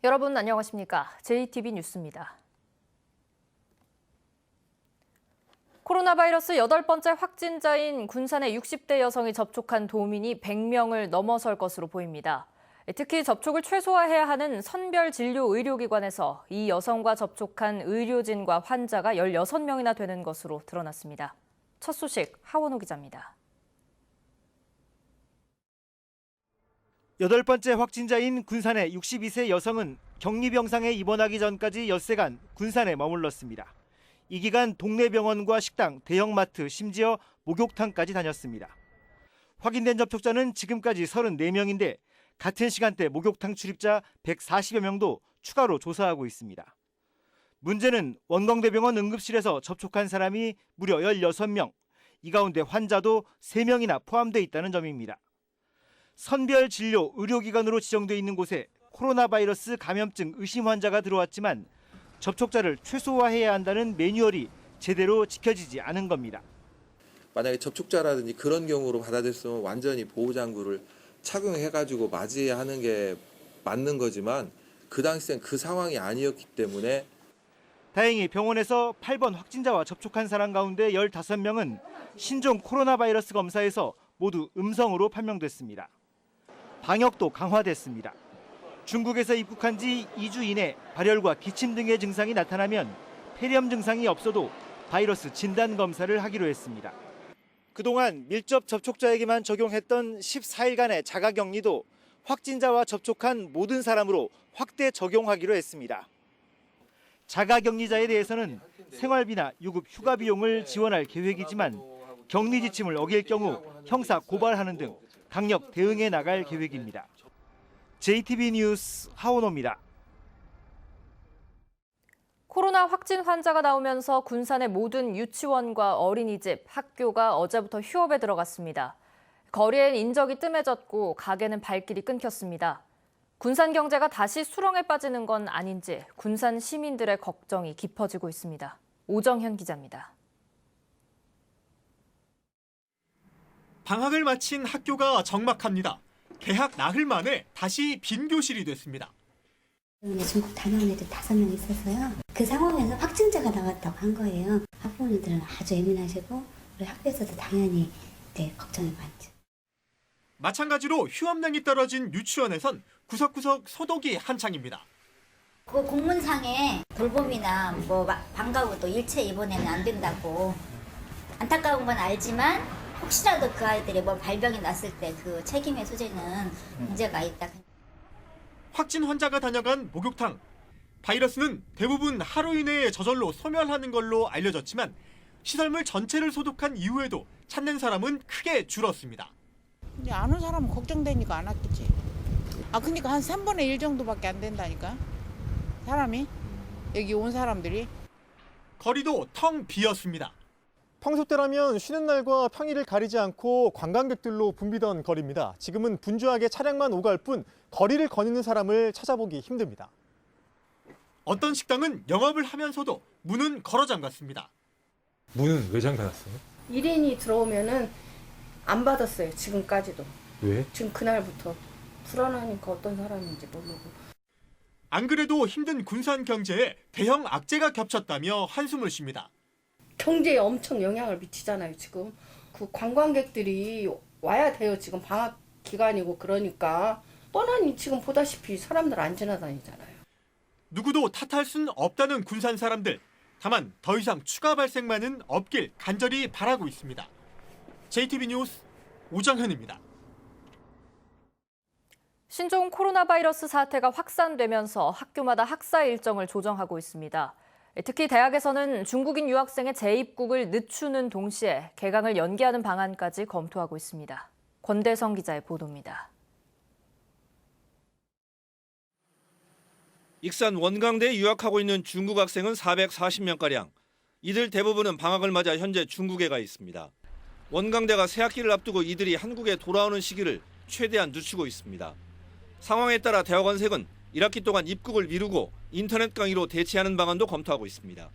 여러분 안녕하십니까? JTB 뉴스입니다. 코로나 바이러스 8번째 확진자인 군산의 60대 여성이 접촉한 도민이 100명을 넘어설 것으로 보입니다. 특히 접촉을 최소화해야 하는 선별진료 의료기관에서 이 여성과 접촉한 의료진과 환자가 16명이나 되는 것으로 드러났습니다. 첫 소식 하원호 기자입니다. 8번째 확진자인 군산의 62세 여성은 격리병상에 입원하기 전까지 엿새간 군산에 머물렀습니다. 이 기간 동네 병원과 식당, 대형마트, 심지어 목욕탕까지 다녔습니다. 확인된 접촉자는 지금까지 34명인데 같은 시간대 목욕탕 출입자 140여 명도 추가로 조사하고 있습니다. 문제는 원광대병원 응급실에서 접촉한 사람이 무려 16명, 이 가운데 환자도 3명이나 포함돼 있다는 점입니다. 선별진료 의료기관으로 지정돼 있는 곳에 코로나 바이러스 감염증 의심 환자가 들어왔지만 접촉자를 최소화해야 한다는 매뉴얼이 제대로 지켜지지 않은 겁니다. 만약에 접촉자라든지 그런 경우로 받아들였으면 완전히 보호장구를 착용해가지고 맞이해야 하는 게 맞는 거지만 그 당시엔 그 상황이 아니었기 때문에 다행히 병원에서 8번 확진자와 접촉한 사람 가운데 15명은 신종 코로나 바이러스 검사에서 모두 음성으로 판명됐습니다. 방역도 강화됐습니다. 중국에서 입국한 지 2주 이내 발열과 기침 등의 증상이 나타나면 폐렴 증상이 없어도 바이러스 진단 검사를 하기로 했습니다. 그동안 밀접 접촉자에게만 적용했던 14일간의 자가격리도 확진자와 접촉한 모든 사람으로 확대 적용하기로 했습니다. 자가격리자에 대해서는 생활비나 유급 휴가 비용을 지원할 계획이지만 격리 지침을 어길 경우 형사 고발하는 등 강력 대응해 나갈 계획입니다. JTB 뉴스 하원호입니다. 코로나 확진 환자가 나오면서 군산의 모든 유치원과 어린이집, 학교가 어제부터 휴업에 들어갔습니다. 거리엔 인적이 뜸해졌고 가게는 발길이 끊겼습니다. 군산 경제가 다시 수렁에 빠지는 건 아닌지 군산 시민들의 걱정이 깊어지고 있습니다. 오정현 기자입니다. 방학을 마친 학교가 적막합니다. 개학 나흘 만에 다시 빈 교실이 됐습니다. 중국 다녀온 애들 5명 있어서요. 그 상황에서 확진자가 나왔다고 한 거예요. 학부모님들은 아주 예민하시고 우리 학교에서도 당연히 걱정이 많죠. 마찬가지로 휴업량이 떨어진 유치원에선 구석구석 소독이 한창입니다. 그 공문상에 돌봄이나 방과후도 일체 입원에는 안 된다고. 안타까운 건 알지만 혹시라도 그 아이들이 발병이 났을 때 그 책임의 소재는 문제가 있다. 확진 환자가 다녀간 목욕탕. 바이러스는 대부분 하루 이내에 저절로 소멸하는 걸로 알려졌지만 시설물 전체를 소독한 이후에도 찾는 사람은 크게 줄었습니다. 안 온 사람은 걱정되니까 안 왔겠지. 그러니까 한 3분의 1 정도밖에 안 된다니까. 사람이 여기 온 사람들이. 거리도 텅 비었습니다. 평소 때라면 쉬는 날과 평일을 가리지 않고 관광객들로 붐비던 거리입니다. 지금은 분주하게 차량만 오갈 뿐 거리를 거니는 사람을 찾아보기 힘듭니다. 어떤 식당은 영업을 하면서도 문은 걸어 잠갔습니다. 문은 왜 잠가놨어요? 1인이 들어오면은 안 받았어요. 지금까지도. 왜? 지금 그날부터 불안하니까 어떤 사람인지 모르고. 안 그래도 힘든 군산 경제에 대형 악재가 겹쳤다며 한숨을 쉽니다. 경제에 엄청 영향을 미치잖아요. 지금 그 관광객들이 와야 돼요. 지금 방학 기간이고 그러니까 뻔하니 지금 보다시피 사람들 안 지나다니잖아요. 누구도 탓할 순 없다는 군산 사람들. 다만 더 이상 추가 발생만은 없길 간절히 바라고 있습니다. JTB 뉴스 오정현입니다. 신종 코로나 바이러스 사태가 확산되면서 학교마다 학사 일정을 조정하고 있습니다. 특히 대학에서는 중국인 유학생의 재입국을 늦추는 동시에 개강을 연기하는 방안까지 검토하고 있습니다. 권대성 기자의 보도입니다. 익산 원광대에 유학하고 있는 중국 학생은 440명가량. 이들 대부분은 방학을 맞아 현재 중국에 가 있습니다. 원광대가 새학기를 앞두고 이들이 한국에 돌아오는 시기를 최대한 늦추고 있습니다. 상황에 따라 대학원색은 1학기 동안 입국을 미루고 인터넷 강의로 대체하는 방안도 검토하고 있습니다.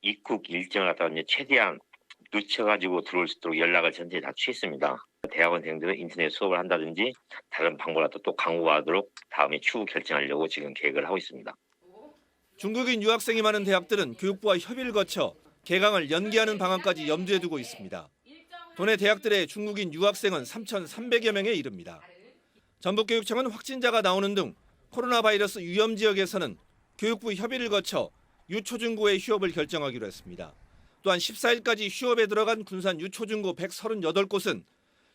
입국 일정을 갖다가 최대한 늦춰가지고 들어올 수 있도록 연락을 전체 다 취했습니다. 대학원생들은 인터넷 수업을 한다든지 다른 방법으로 또 강구하도록 다음에 추후 결정하려고 지금 계획을 하고 있습니다. 중국인 유학생이 많은 대학들은 교육부와 협의를 거쳐 개강을 연기하는 방안까지 염두에 두고 있습니다. 도내 대학들의 중국인 유학생은 3,300여 명에 이릅니다. 전북교육청은 확진자가 나오는 등 코로나 바이러스 위험 지역에서는 교육부 협의를 거쳐 유초중고의 휴업을 결정하기로 했습니다. 또한 14일까지 휴업에 들어간 군산 유초중고 138곳은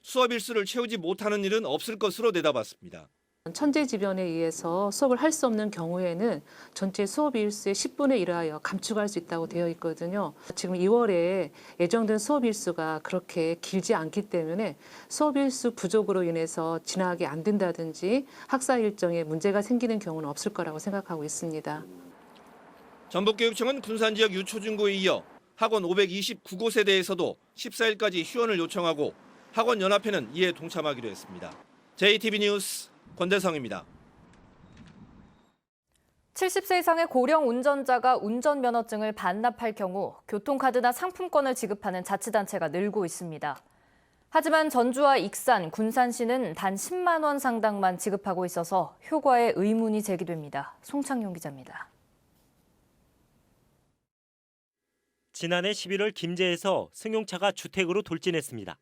수업 일수를 채우지 못하는 일은 없을 것으로 내다봤습니다. 천재지변에 의해서 수업을 할 수 없는 경우에는 전체 수업 일수의 10분의 1을 하여 감축할 수 있다고 되어 있거든요. 지금 2월에 예정된 수업 일수가 그렇게 길지 않기 때문에 수업 일수 부족으로 인해서 진학이 안 된다든지 학사 일정에 문제가 생기는 경우는 없을 거라고 생각하고 있습니다. 전북교육청은 군산 지역 유초중고에 이어 학원 529곳에 대해서도 14일까지 휴원을 요청하고 학원연합회는 이에 동참하기로 했습니다. JTB 뉴스 권대성입니다. 70세 이상의 고령 운전자가 운전면허증을 반납할 경우 교통카드나 상품권을 지급하는 자치단체가 늘고 있습니다. 하지만 전주와 익산, 군산시는 단 10만 원 상당만 지급하고 있어서 효과에 의문이 제기됩니다. 송창용 기자입니다. 지난해 11월 김제에서 승용차가 주택으로 돌진했습니다.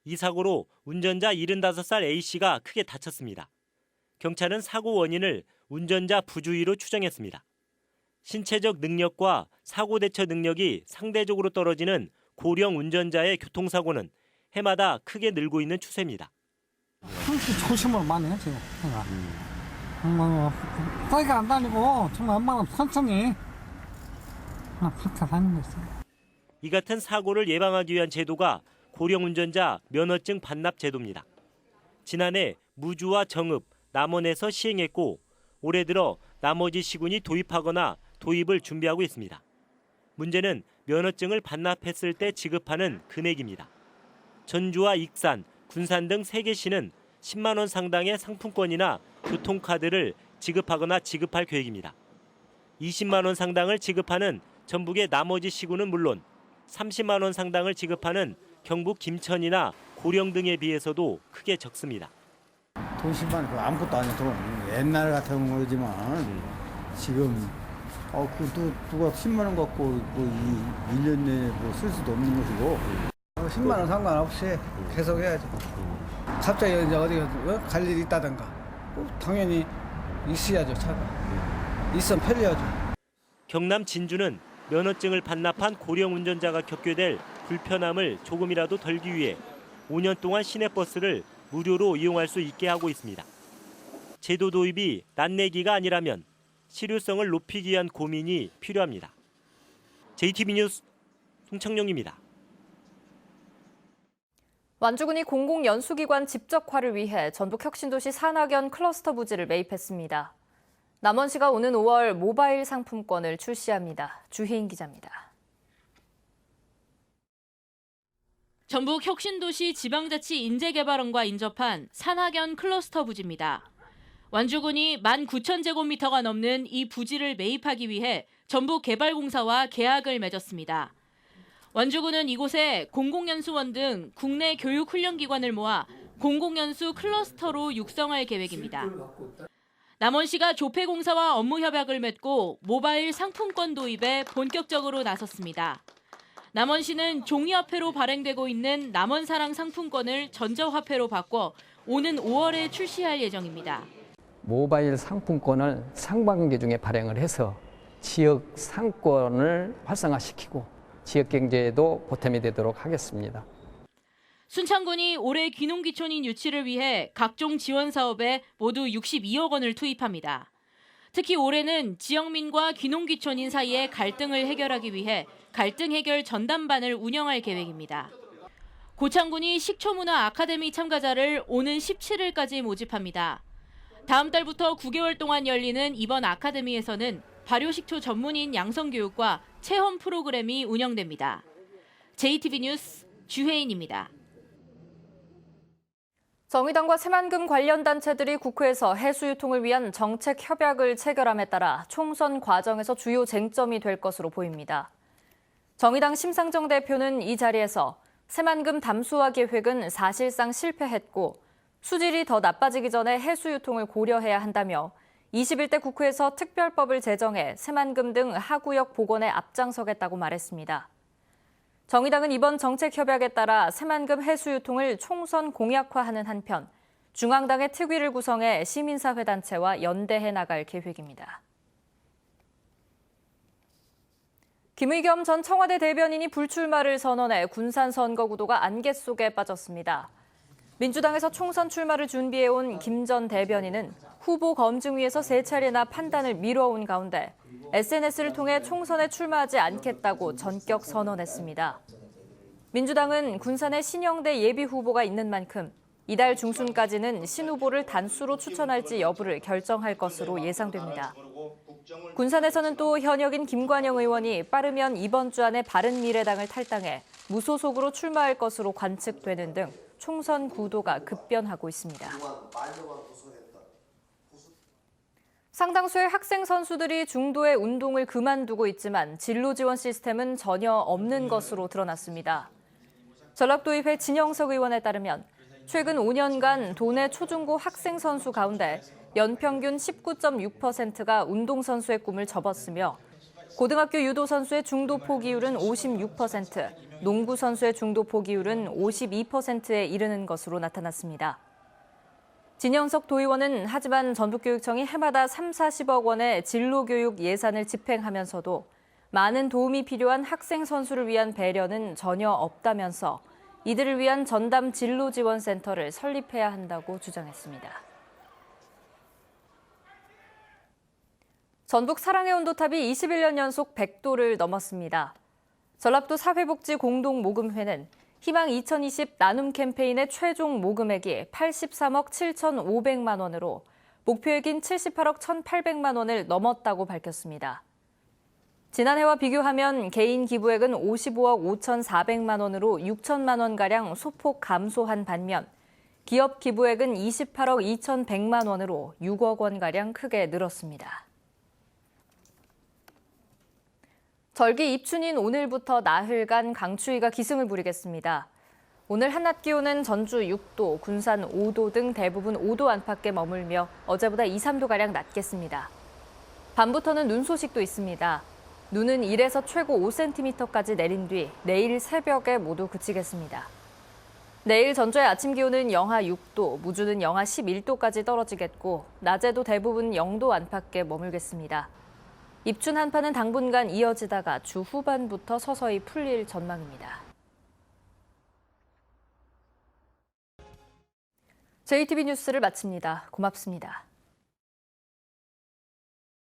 이 사고로 운전자 75살 A씨가 크게 다쳤습니다. 경찰은 사고 원인을 운전자 부주의로 추정했습니다. 신체적 능력과 사고 대처 능력이 상대적으로 떨어지는 고령 운전자의 교통사고는 해마다 크게 늘고 있는 추세입니다. 조심을 많이 했어요. 빨리 안 다니고 정말 엄마가 천천히 다니고 있어요. 이 같은 사고를 예방하기 위한 제도가 고령 운전자 면허증 반납 제도입니다. 지난해 무주와 정읍, 남원에서 시행했고 올해 들어 나머지 시군이 도입하거나 도입을 준비하고 있습니다. 문제는 면허증을 반납했을 때 지급하는 금액입니다. 전주와 익산, 군산 등 3개 시는 10만 원 상당의 상품권이나 교통카드를 지급하거나 지급할 계획입니다. 20만 원 상당을 지급하는 전북의 나머지 시군은 물론 30만 원 상당을 지급하는 경북 김천이나 고령 등에 비해서도 크게 적습니다. 돈 10만 원 아무것도 아니야. 돈 옛날 같은 거지만 지금 누가 10만 원 갖고 뭐 1년 내에 뭐 쓸 수도 없는 것이고 10만 원 상관없이 계속 해야죠. 갑자기 이제 어디 갈 일이 있다든가 당연히 있어야죠. 차가 있으면 편리하죠. 경남 진주는 면허증을 반납한 고령 운전자가 겪게 될 불편함을 조금이라도 덜기 위해 5년 동안 시내버스를 무료로 이용할 수 있게 하고 있습니다. 제도 도입이 낯내기가 아니라면 실효성을 높이기 위한 고민이 필요합니다. JTB 뉴스 송창용입니다. 완주군이 공공연수기관 집적화를 위해 전북혁신도시 산학연 클러스터 부지를 매입했습니다. 남원시가 오는 5월 모바일 상품권을 출시합니다. 주혜인 기자입니다. 전북혁신도시 지방자치 인재개발원과 인접한 산학연 클러스터 부지입니다. 완주군이 19,000제곱미터가 넘는 이 부지를 매입하기 위해 전북개발공사와 계약을 맺었습니다. 완주군은 이곳에 공공연수원 등 국내 교육훈련기관을 모아 공공연수 클러스터로 육성할 계획입니다. 남원시가 조폐공사와 업무 협약을 맺고 모바일 상품권 도입에 본격적으로 나섰습니다. 남원시는 종이화폐로 발행되고 있는 남원사랑 상품권을 전자화폐로 바꿔 오는 5월에 출시할 예정입니다. 모바일 상품권을 상반기 중에 발행을 해서 지역 상권을 활성화시키고 지역 경제에도 보탬이 되도록 하겠습니다. 순창군이 올해 귀농귀촌인 유치를 위해 각종 지원 사업에 모두 62억 원을 투입합니다. 특히 올해는 지역민과 귀농귀촌인 사이의 갈등을 해결하기 위해 갈등 해결 전담반을 운영할 계획입니다. 고창군이 식초문화 아카데미 참가자를 오는 17일까지 모집합니다. 다음 달부터 9개월 동안 열리는 이번 아카데미에서는 발효식초 전문인 양성교육과 체험 프로그램이 운영됩니다. JTB 뉴스 주혜인입니다. 정의당과 새만금 관련 단체들이 국회에서 해수 유통을 위한 정책 협약을 체결함에 따라 총선 과정에서 주요 쟁점이 될 것으로 보입니다. 정의당 심상정 대표는 이 자리에서 새만금 담수화 계획은 사실상 실패했고 수질이 더 나빠지기 전에 해수 유통을 고려해야 한다며 21대 국회에서 특별법을 제정해 새만금 등 하구역 복원에 앞장서겠다고 말했습니다. 정의당은 이번 정책 협약에 따라 새만금 해수 유통을 총선 공약화하는 한편 중앙당의 특위를 구성해 시민사회단체와 연대해 나갈 계획입니다. 김의겸 전 청와대 대변인이 불출마를 선언해 군산 선거 구도가 안개 속에 빠졌습니다. 민주당에서 총선 출마를 준비해온 김 전 대변인은 후보 검증위에서 3차례나 판단을 미뤄온 가운데 SNS를 통해 총선에 출마하지 않겠다고 전격 선언했습니다. 민주당은 군산에 신영대 예비 후보가 있는 만큼 이달 중순까지는 신 후보를 단수로 추천할지 여부를 결정할 것으로 예상됩니다. 군산에서는 또 현역인 김관영 의원이 빠르면 이번 주 안에 바른미래당을 탈당해 무소속으로 출마할 것으로 관측되는 등 총선 구도가 급변하고 있습니다. 상당수의 학생 선수들이 중도의 운동을 그만두고 있지만 진로 지원 시스템은 전혀 없는 것으로 드러났습니다. 전라도의회 진영석 의원에 따르면 최근 5년간 도내 초중고 학생 선수 가운데 연평균 19.6%가 운동선수의 꿈을 접었으며 고등학교 유도 선수의 중도 포기율은 56%, 농구 선수의 중도 포기율은 52%에 이르는 것으로 나타났습니다. 진영석 도의원은 하지만 전북교육청이 해마다 30-40억 원의 진로교육 예산을 집행하면서도 많은 도움이 필요한 학생 선수를 위한 배려는 전혀 없다면서 이들을 위한 전담 진로지원센터를 설립해야 한다고 주장했습니다. 전북 사랑의 온도탑이 21년 연속 100도를 넘었습니다. 전라도 사회복지공동모금회는 희망 2020 나눔 캠페인의 최종 모금액이 83억 7,500만 원으로 목표액인 78억 1,800만 원을 넘었다고 밝혔습니다. 지난해와 비교하면 개인 기부액은 55억 5,400만 원으로 6천만 원가량 소폭 감소한 반면 기업 기부액은 28억 2,100만 원으로 6억 원가량 크게 늘었습니다. 절기 입춘인 오늘부터 나흘간 강추위가 기승을 부리겠습니다. 오늘 한낮 기온은 전주 6도, 군산 5도 등 대부분 5도 안팎에 머물며 어제보다 2-3도가량 낮겠습니다. 밤부터는 눈 소식도 있습니다. 눈은 1에서 최고 5cm까지 내린 뒤 내일 새벽에 모두 그치겠습니다. 내일 전주의 아침 기온은 영하 6도, 무주는 영하 11도까지 떨어지겠고 낮에도 대부분 0도 안팎에 머물겠습니다. 입춘 한파는 당분간 이어지다가 주 후반부터 서서히 풀릴 전망입니다. JTB 뉴스를 마칩니다. 고맙습니다.